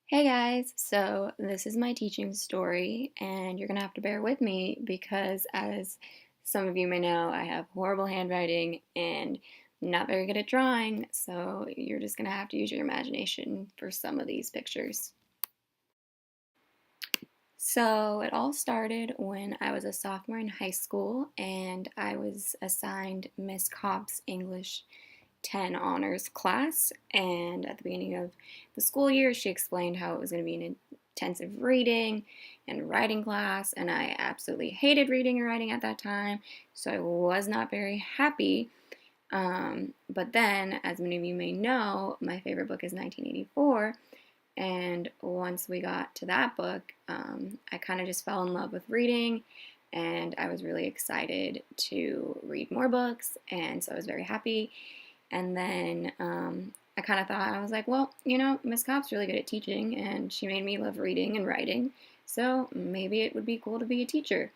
Hey guys, so this is my teaching story, and you're gonna have to bear with me because, as some of you may know, I have horrible handwriting and not very good at drawing, so you're just gonna have to use your imagination for some of these pictures. So it all started when I was a sophomore in high school, and I was assigned Miss Cobb's English 10 honors class. And at the beginning of the school year, she explained how it was going to be an intensive reading and writing class. And I absolutely hated reading and writing at that time, so I was not very happy. But then, as many of you may know, my favorite book is 1984. And once we got to that book, I kind of just fell in love with reading, and I was really excited to read more books. And so I was very happy. And then I kind of thought, I was like, well, Miss Cobb's really good at teaching, and she made me love reading and writing. So maybe it would be cool to be a teacher.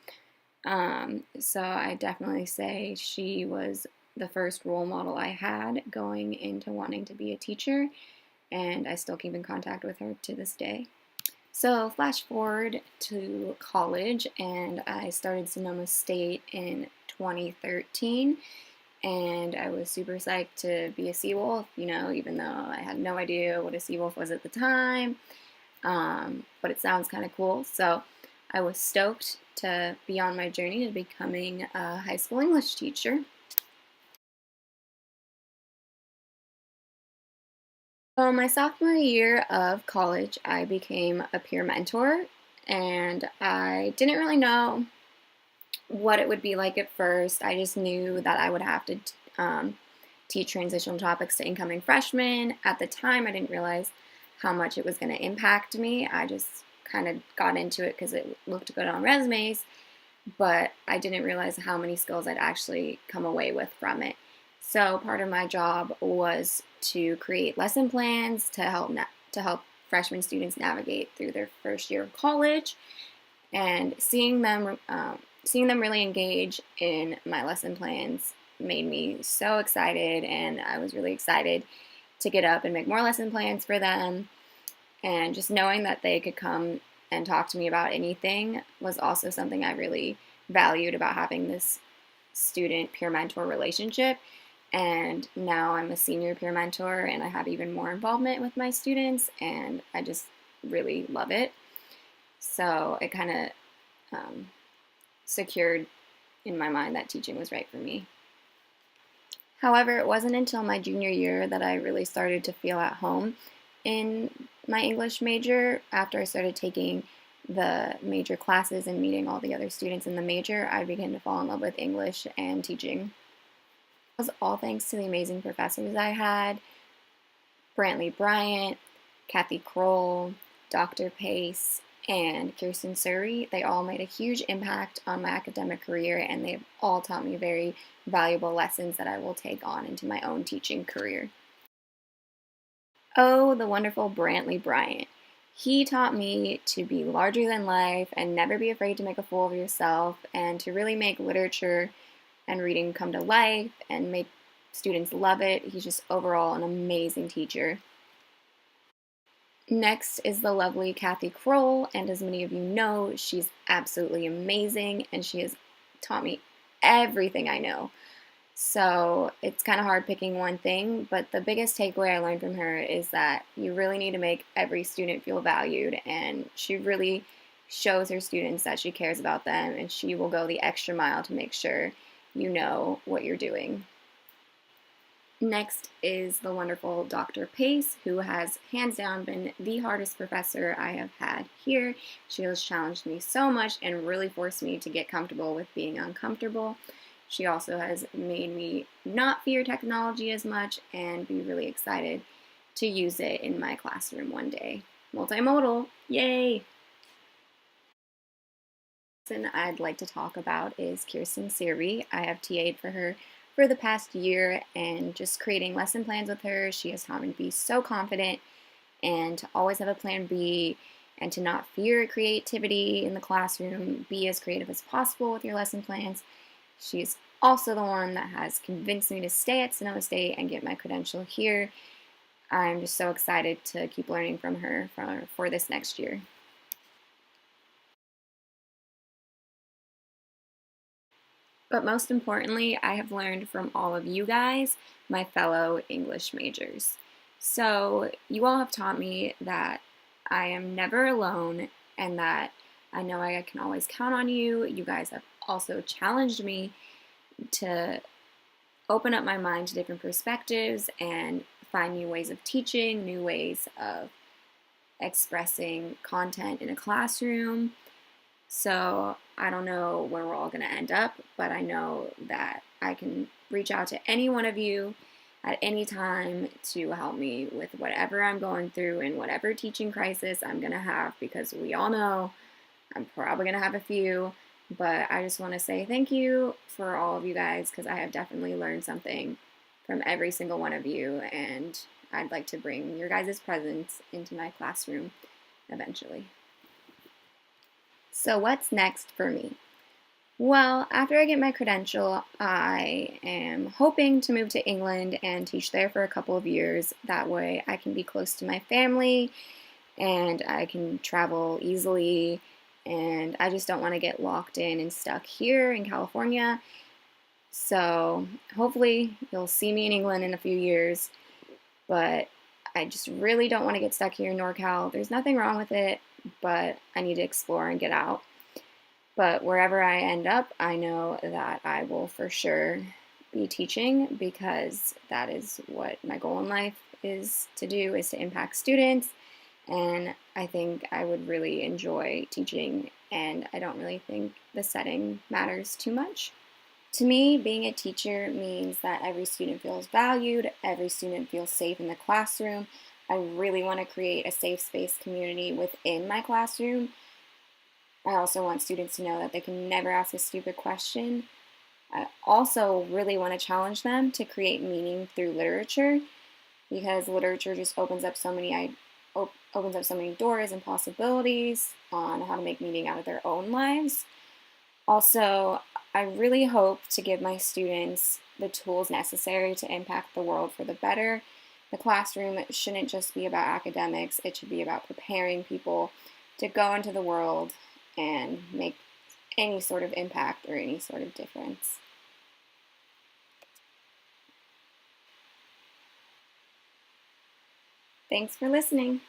So I definitely say she was the first role model I had going into wanting to be a teacher, and I still keep in contact with her to this day. So, flash forward to college, and I started Sonoma State in 2013, and I was super psyched to be a Seawolf, even though I had no idea what a Seawolf was at the time. But it sounds kind of cool, so I was stoked to be on my journey to becoming a high school English teacher. So, my sophomore year of college, I became a peer mentor, and I didn't really know what it would be like at first. I just knew that I would have to teach transitional topics to incoming freshmen. At the time, I didn't realize how much it was going to impact me. I just kind of got into it because it looked good on resumes, but I didn't realize how many skills I'd actually come away with from it. So part of my job was to create lesson plans to help freshman students navigate through their first year of college, and seeing them really engage in my lesson plans made me so excited, and I was really excited to get up and make more lesson plans for them. And just knowing that they could come and talk to me about anything was also something I really valued about having this student peer mentor relationship. And now I'm a senior peer mentor, and I have even more involvement with my students, and I just really love it. So it kind of secured in my mind that teaching was right for me. However, it wasn't until my junior year that I really started to feel at home in my English major. After I started taking the major classes and meeting all the other students in the major, I began to fall in love with English and teaching. It was all thanks to the amazing professors I had: Brantley Bryant, Kathy Kroll, Dr. Pace, and Kirsten Surrey. They all made a huge impact on my academic career, and they've all taught me very valuable lessons that I will take on into my own teaching career. Oh, the wonderful Brantley Bryant. He taught me to be larger than life and never be afraid to make a fool of yourself, and to really make literature and reading come to life and make students love it. He's just overall an amazing teacher. Next is the lovely Kathy Kroll, and as many of you know, she's absolutely amazing, and she has taught me everything I know. So it's kind of hard picking one thing, but the biggest takeaway I learned from her is that you really need to make every student feel valued, and she really shows her students that she cares about them, and she will go the extra mile to make sure you know what you're doing. Next is the wonderful Dr. Pace, who has hands down been the hardest professor I have had here. She has challenged me so much and really forced me to get comfortable with being uncomfortable. She also has made me not fear technology as much and be really excited to use it in my classroom one day. Multimodal, yay! Person I'd like to talk about is Kirsten Siri. I have TA'd for her for the past year, and just creating lesson plans with her, she has taught me to be so confident and to always have a plan B, and to not fear creativity in the classroom. Be as creative as possible with your lesson plans. She's also the one that has convinced me to stay at Sonoma State and get my credential here. I'm just so excited to keep learning from her for this next year. But most importantly, I have learned from all of you guys, my fellow English majors. So, you all have taught me that I am never alone and that I know I can always count on you. You guys have also challenged me to open up my mind to different perspectives and find new ways of teaching, new ways of expressing content in a classroom. So I don't know where we're all going to end up, but I know that I can reach out to any one of you at any time to help me with whatever I'm going through and whatever teaching crisis I'm going to have, because we all know I'm probably going to have a few. But I just want to say thank you for all of you guys, because I have definitely learned something from every single one of you, and I'd like to bring your guys' presence into my classroom eventually. So, what's next for me? Well, after I get my credential, I am hoping to move to England and teach there for a couple of years. That way, I can be close to my family and I can travel easily. And I just don't want to get locked in and stuck here in California. So, hopefully, you'll see me in England in a few years. But I just really don't want to get stuck here in NorCal. There's nothing wrong with it, but I need to explore and get out. But wherever I end up, I know that I will for sure be teaching, because that is what my goal in life is to do, is to impact students. And I think I would really enjoy teaching, and I don't really think the setting matters too much. To me, being a teacher means that every student feels valued, every student feels safe in the classroom. I really want to create a safe space community within my classroom. I also want students to know that they can never ask a stupid question. I also really want to challenge them to create meaning through literature, because literature just opens up so many doors and possibilities on how to make meaning out of their own lives. Also, I really hope to give my students the tools necessary to impact the world for the better. The classroom shouldn't just be about academics, it should be about preparing people to go into the world and make any sort of impact or any sort of difference. Thanks for listening.